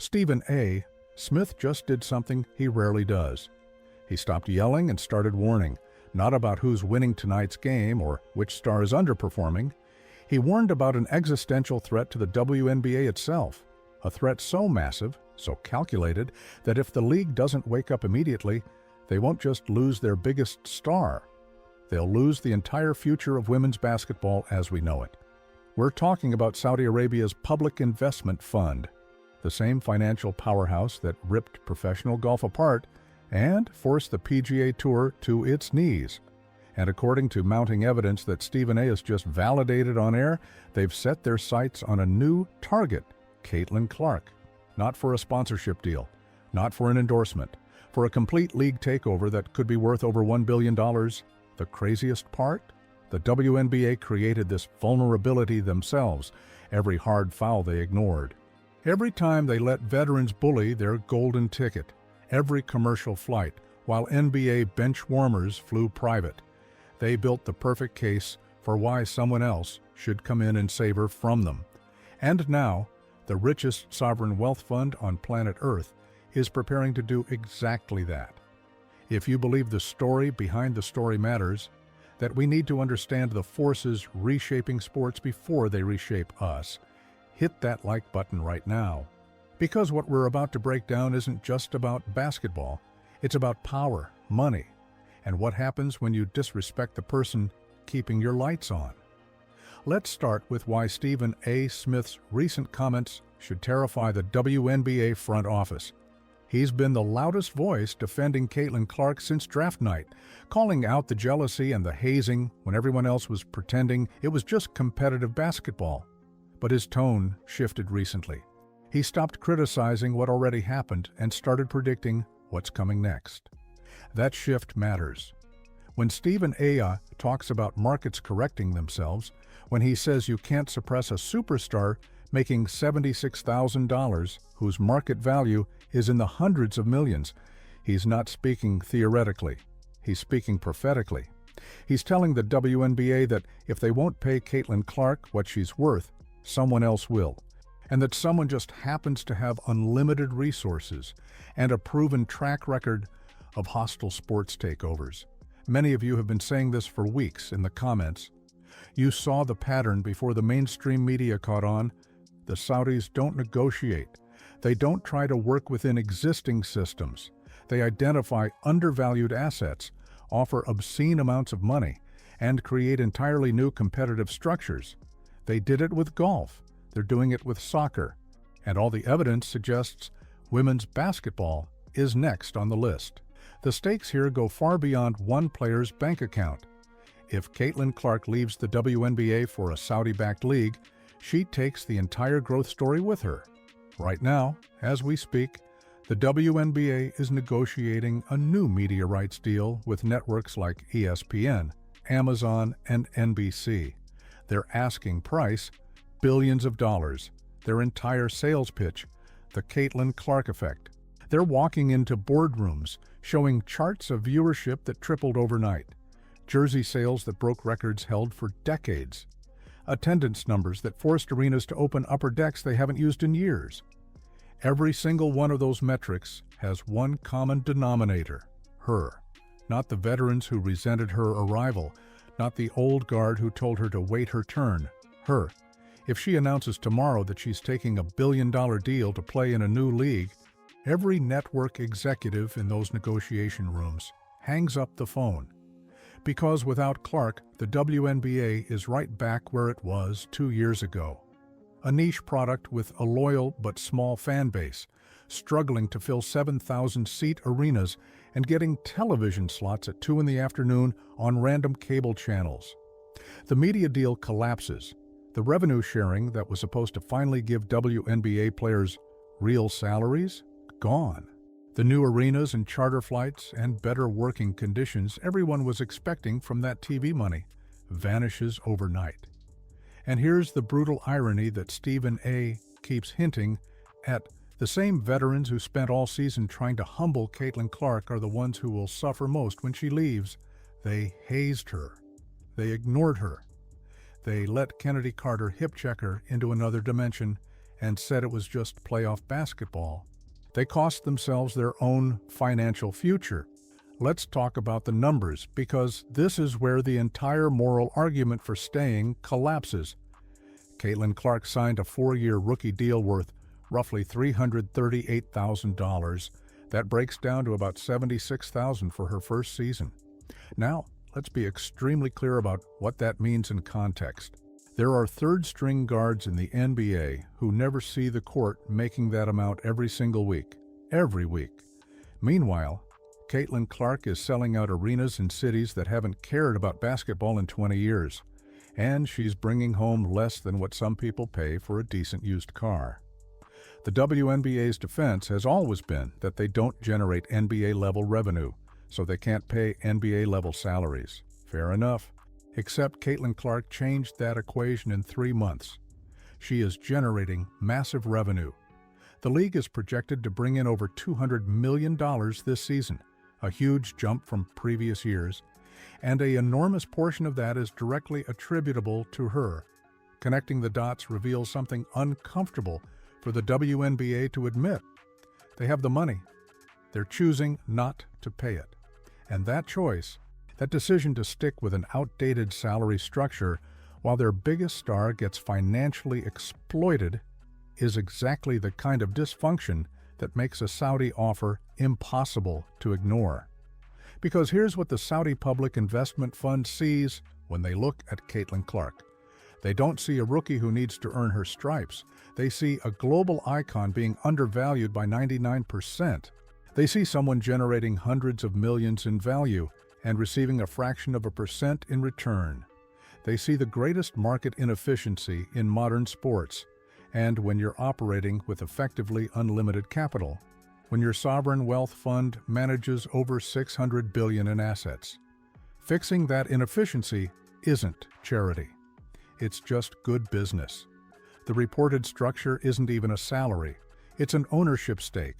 Stephen A. Smith just did something he rarely does. He stopped yelling and started warning, not about who's winning tonight's game or which star is underperforming. He warned about an existential threat to the WNBA itself, a threat so massive, so calculated, that if the league doesn't wake up immediately, they won't just lose their biggest star. They'll lose the entire future of women's basketball as we know it. We're talking about Saudi Arabia's Public Investment Fund, the same financial powerhouse that ripped professional golf apart and forced the PGA Tour to its knees. And according to mounting evidence that Stephen A. has just validated on air, they've set their sights on a new target, Caitlin Clark. Not for a sponsorship deal, not for an endorsement, for a complete league takeover that could be worth over $1 billion. The craziest part? The WNBA created this vulnerability themselves, every hard foul they ignored. Every time they let veterans bully their golden ticket, every commercial flight, while NBA benchwarmers flew private, they built the perfect case for why someone else should come in and save her from them. And now, the richest sovereign wealth fund on planet Earth is preparing to do exactly that. If you believe the story behind the story matters, that we need to understand the forces reshaping sports before they reshape us, hit that like button right now. Because what we're about to break down isn't just about basketball, it's about power, money, and what happens when you disrespect the person keeping your lights on. Let's start with why Stephen A. Smith's recent comments should terrify the WNBA front office. He's been the loudest voice defending Caitlin Clark since draft night, calling out the jealousy and the hazing when everyone else was pretending it was just competitive basketball. But his tone shifted recently. He stopped criticizing what already happened and started predicting what's coming next. That shift matters. When Stephen A. talks about markets correcting themselves, when he says you can't suppress a superstar making $76,000 whose market value is in the hundreds of millions, he's not speaking theoretically. He's speaking prophetically. He's telling the WNBA that if they won't pay Caitlin Clark what she's worth, someone else will, and that someone just happens to have unlimited resources and a proven track record of hostile sports takeovers. Many of you have been saying this for weeks in the comments. You saw the pattern before the mainstream media caught on. The Saudis don't negotiate. They don't try to work within existing systems. They identify undervalued assets, offer obscene amounts of money, and create entirely new competitive structures. They did it with golf. They're doing it with soccer. And all the evidence suggests women's basketball is next on the list. The stakes here go far beyond one player's bank account. If Caitlin Clark leaves the WNBA for a Saudi-backed league, she takes the entire growth story with her. Right now, as we speak, the WNBA is negotiating a new media rights deal with networks like ESPN, Amazon, and NBC. Their asking price, billions of dollars. Their entire sales pitch, the Caitlin Clark effect. They're walking into boardrooms, showing charts of viewership that tripled overnight, jersey sales that broke records held for decades, attendance numbers that forced arenas to open upper decks they haven't used in years. Every single one of those metrics has one common denominator: her. Not the veterans who resented her arrival, not the old guard who told her to wait her turn. Her. If she announces tomorrow that she's taking a billion-dollar deal to play in a new league, every network executive in those negotiation rooms hangs up the phone. Because without Clark, the WNBA is right back where it was 2 years ago. A niche product with a loyal but small fan base, struggling to fill 7,000-seat arenas and getting television slots at 2 in the afternoon on random cable channels. The media deal collapses. The revenue sharing that was supposed to finally give WNBA players real salaries? Gone. The new arenas and charter flights and better working conditions everyone was expecting from that TV money vanishes overnight. And here's the brutal irony that Stephen A. keeps hinting at. The same veterans who spent all season trying to humble Caitlin Clark are the ones who will suffer most when she leaves. They hazed her. They ignored her. They let Kennedy Carter hip-check her into another dimension, and said it was just playoff basketball. They cost themselves their own financial future. Let's talk about the numbers, because this is where the entire moral argument for staying collapses. Caitlin Clark signed a 4-year rookie deal worth roughly $338,000. That breaks down to about $76,000 for her first season. Now, let's be extremely clear about what that means in context. There are third-string guards in the NBA who never see the court making that amount every single week. Every week. Meanwhile, Caitlin Clark is selling out arenas in cities that haven't cared about basketball in 20 years. And she's bringing home less than what some people pay for a decent used car. The WNBA's defense has always been that they don't generate NBA-level revenue, so they can't pay NBA-level salaries. Fair enough. Except Caitlin Clark changed that equation in 3 months. She is generating massive revenue. The league is projected to bring in over $200 million this season, a huge jump from previous years, and an enormous portion of that is directly attributable to her. Connecting the dots reveals something uncomfortable for the WNBA to admit. They have the money. They're choosing not to pay it. And that choice, that decision to stick with an outdated salary structure while their biggest star gets financially exploited, is exactly the kind of dysfunction that makes a Saudi offer impossible to ignore. Because here's what the Saudi Public Investment Fund sees when they look at Caitlin Clark. They don't see a rookie who needs to earn her stripes. They see a global icon being undervalued by 99%. They see someone generating hundreds of millions in value and receiving a fraction of a percent in return. They see the greatest market inefficiency in modern sports, and when you're operating with effectively unlimited capital, when your sovereign wealth fund manages over $600 billion in assets. Fixing that inefficiency isn't charity. It's just good business. The reported structure isn't even a salary. It's an ownership stake.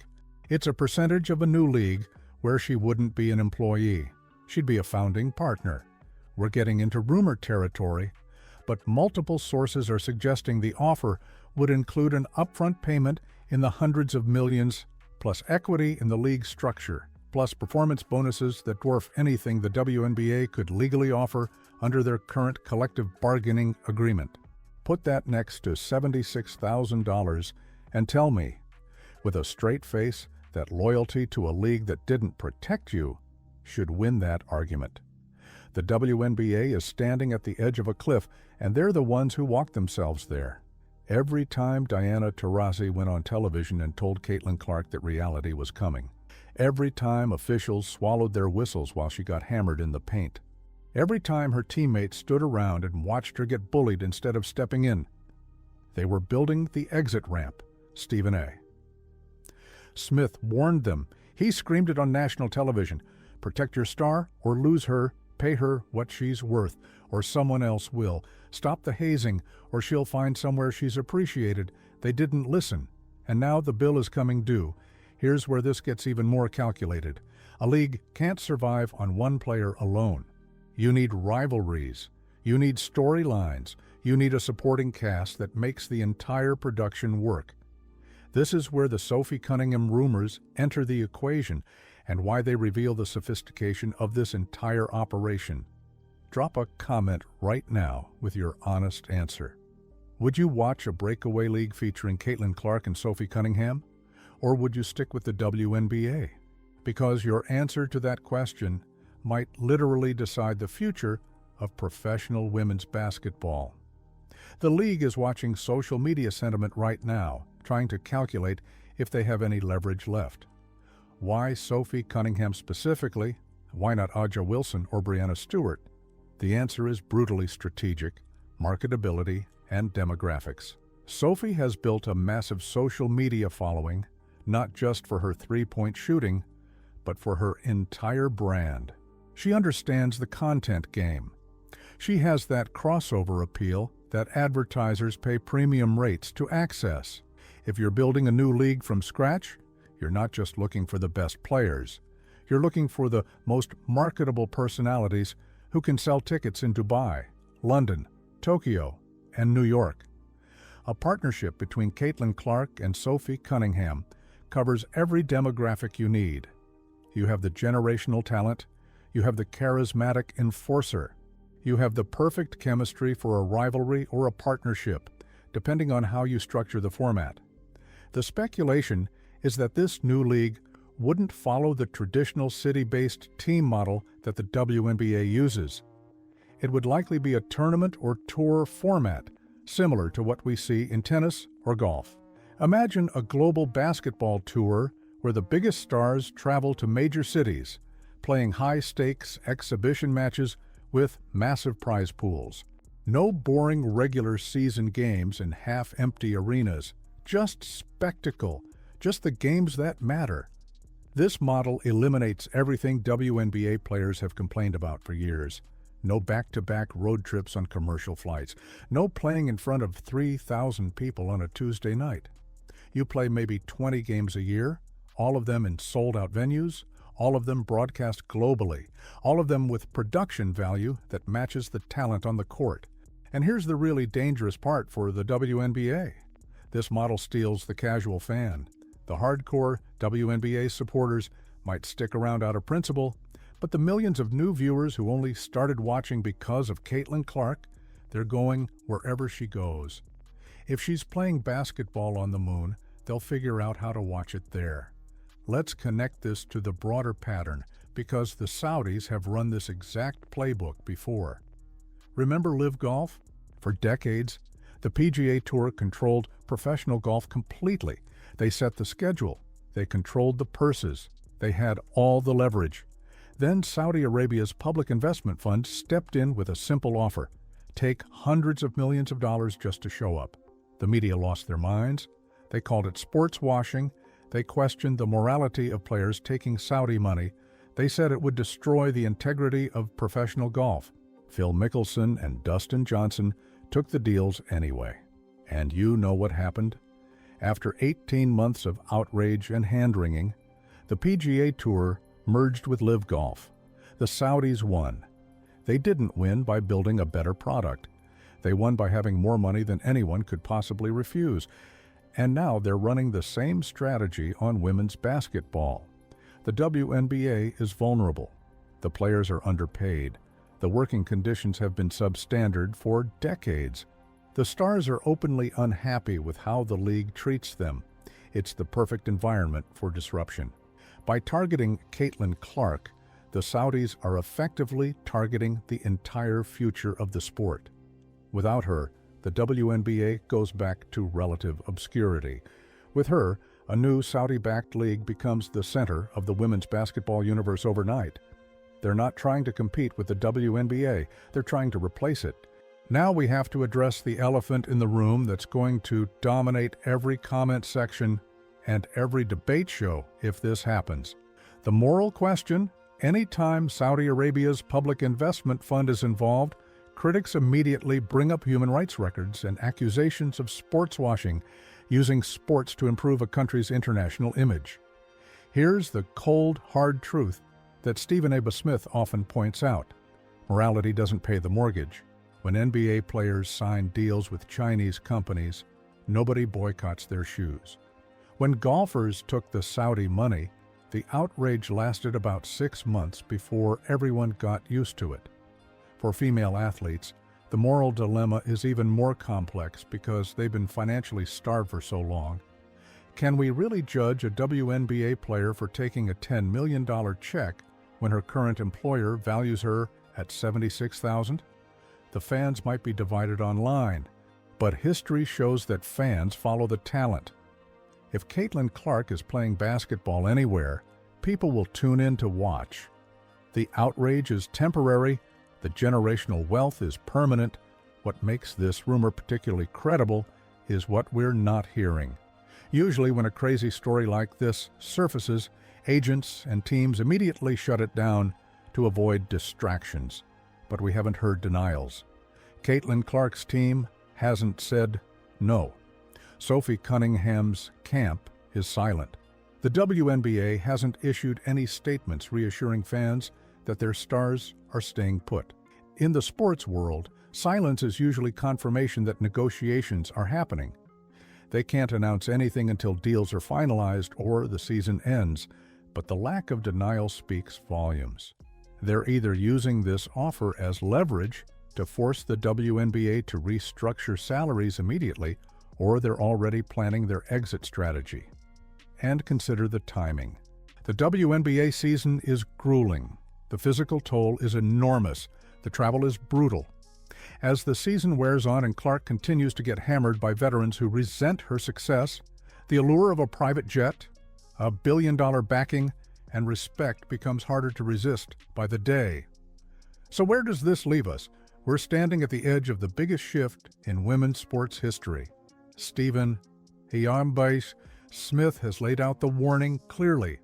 It's a percentage of a new league where she wouldn't be an employee. She'd be a founding partner. We're getting into rumor territory, but multiple sources are suggesting the offer would include an upfront payment in the hundreds of millions, plus equity in the league structure, plus performance bonuses that dwarf anything the WNBA could legally offer under their current collective bargaining agreement. Put that next to $76,000 and tell me, with a straight face, that loyalty to a league that didn't protect you should win that argument. The WNBA is standing at the edge of a cliff, and they're the ones who walked themselves there. Every time Diana Taurasi went on television and told Caitlin Clark that reality was coming. Every time officials swallowed their whistles while she got hammered in the paint. Every time her teammates stood around and watched her get bullied instead of stepping in. They were building the exit ramp, Stephen A. Smith warned them. He screamed it on national television. Protect your star or lose her, pay her what she's worth, or someone else will. Stop the hazing, or she'll find somewhere she's appreciated. They didn't listen, and now the bill is coming due. Here's where this gets even more calculated. A league can't survive on one player alone. You need rivalries. You need storylines. You need a supporting cast that makes the entire production work. This is where the Sophie Cunningham rumors enter the equation, and why they reveal the sophistication of this entire operation. Drop a comment right now with your honest answer. Would you watch a breakaway league featuring Caitlin Clark and Sophie Cunningham? Or would you stick with the WNBA? Because your answer to that question might literally decide the future of professional women's basketball. The league is watching social media sentiment right now, trying to calculate if they have any leverage left. Why Sophie Cunningham specifically? Why not Aja Wilson or Breanna Stewart? The answer is brutally strategic, marketability, and demographics. Sophie has built a massive social media following, not just for her three-point shooting, but for her entire brand. She understands the content game. She has that crossover appeal that advertisers pay premium rates to access. If you're building a new league from scratch, you're not just looking for the best players. You're looking for the most marketable personalities who can sell tickets in Dubai, London, Tokyo, and New York. A partnership between Clark and Sophie Cunningham covers every demographic you need. You have the generational talent, you have the charismatic enforcer, you have the perfect chemistry for a rivalry or a partnership, depending on how you structure the format. The speculation is that this new league wouldn't follow the traditional city-based team model that the WNBA uses. It would likely be a tournament or tour format, similar to what we see in tennis or golf. Imagine a global basketball tour where the biggest stars travel to major cities, playing high-stakes exhibition matches with massive prize pools. No boring regular season games in half-empty arenas, just spectacle, just the games that matter. This model eliminates everything WNBA players have complained about for years. No back-to-back road trips on commercial flights. No playing in front of 3,000 people on a Tuesday night. You play maybe 20 games a year, all of them in sold-out venues, all of them broadcast globally, all of them with production value that matches the talent on the court. And here's the really dangerous part for the WNBA. This model steals the casual fan. The hardcore WNBA supporters might stick around out of principle, but the millions of new viewers who only started watching because of Clark, they're going wherever she goes. If she's playing basketball on the moon, they'll figure out how to watch it there. Let's connect this to the broader pattern, because the Saudis have run this exact playbook before. Remember LIV Golf? For decades, the PGA Tour controlled professional golf completely. They set the schedule. They controlled the purses. They had all the leverage. Then Saudi Arabia's public investment fund stepped in with a simple offer: take hundreds of millions of dollars just to show up. The media lost their minds. They called it sports washing. They questioned the morality of players taking Saudi money. They said it would destroy the integrity of professional golf. Phil Mickelson and Dustin Johnson took the deals anyway. And you know what happened? After 18 months of outrage and hand-wringing, the PGA Tour merged with LIV Golf. The Saudis won. They didn't win by building a better product. They won by having more money than anyone could possibly refuse. And now they're running the same strategy on women's basketball. The WNBA is vulnerable. The players are underpaid. The working conditions have been substandard for decades. The stars are openly unhappy with how the league treats them. It's the perfect environment for disruption. By targeting Clark, the Saudis are effectively targeting the entire future of the sport. Without her, the WNBA goes back to relative obscurity. With her, a new Saudi-backed league becomes the center of the women's basketball universe overnight. They're not trying to compete with the WNBA, they're trying to replace it. Now we have to address the elephant in the room that's going to dominate every comment section and every debate show if this happens. The moral question: anytime Saudi Arabia's public investment fund is involved, critics immediately bring up human rights records and accusations of sports washing, using sports to improve a country's international image. Here's the cold, hard truth that Stephen A. Smith often points out. Morality doesn't pay the mortgage. When NBA players sign deals with Chinese companies, nobody boycotts their shoes. When golfers took the Saudi money, the outrage lasted about 6 months before everyone got used to it. For female athletes, the moral dilemma is even more complex because they've been financially starved for so long. Can we really judge a WNBA player for taking a $10 million check when her current employer values her at $76,000? The fans might be divided online, but history shows that fans follow the talent. If Clark is playing basketball anywhere, people will tune in to watch. The outrage is temporary, the generational wealth is permanent. What makes this rumor particularly credible is what we're not hearing. Usually when a crazy story like this surfaces, agents and teams immediately shut it down to avoid distractions. But we haven't heard denials. Clark's team hasn't said no. Sophie Cunningham's camp is silent. The WNBA hasn't issued any statements reassuring fans that their stars are staying put. In the sports world, silence is usually confirmation that negotiations are happening. They can't announce anything until deals are finalized or the season ends, but the lack of denial speaks volumes. They're either using this offer as leverage to force the WNBA to restructure salaries immediately, or they're already planning their exit strategy. And consider the timing. The WNBA season is grueling. The physical toll is enormous. The travel is brutal. As the season wears on and Clark continues to get hammered by veterans who resent her success, the allure of a private jet, a billion-dollar backing, and respect becomes harder to resist by the day. So where does this leave us? We're standing at the edge of the biggest shift in women's sports history. Stephen Hiambais Smith has laid out the warning clearly.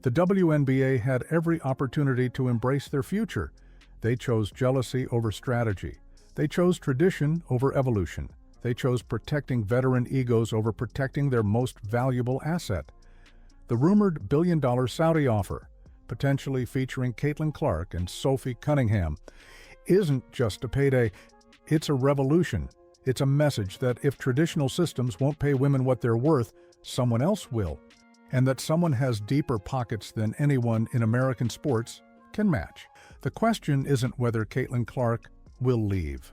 The WNBA had every opportunity to embrace their future. They chose jealousy over strategy. They chose tradition over evolution. They chose protecting veteran egos over protecting their most valuable asset. The rumored billion-dollar Saudi offer, potentially featuring Clark and Sophie Cunningham, isn't just a payday, it's a revolution. It's a message that if traditional systems won't pay women what they're worth, someone else will, and that someone has deeper pockets than anyone in American sports can match. The question isn't whether Clark will leave.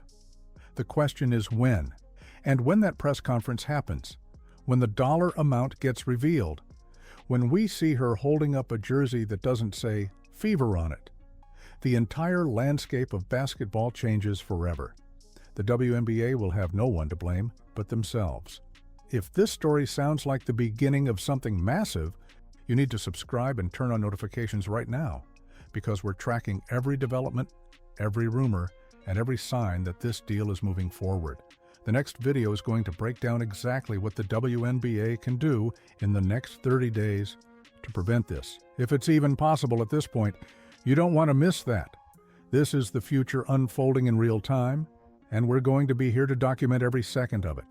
The question is when. And when that press conference happens, when the dollar amount gets revealed, when we see her holding up a jersey that doesn't say Fever on it, the entire landscape of basketball changes forever. The WNBA will have no one to blame but themselves. If this story sounds like the beginning of something massive, you need to subscribe and turn on notifications right now, because we're tracking every development, every rumor, and every sign that this deal is moving forward. The next video is going to break down exactly what the WNBA can do in the next 30 days to prevent this. If it's even possible at this point, you don't want to miss that. This is the future unfolding in real time, and we're going to be here to document every second of it.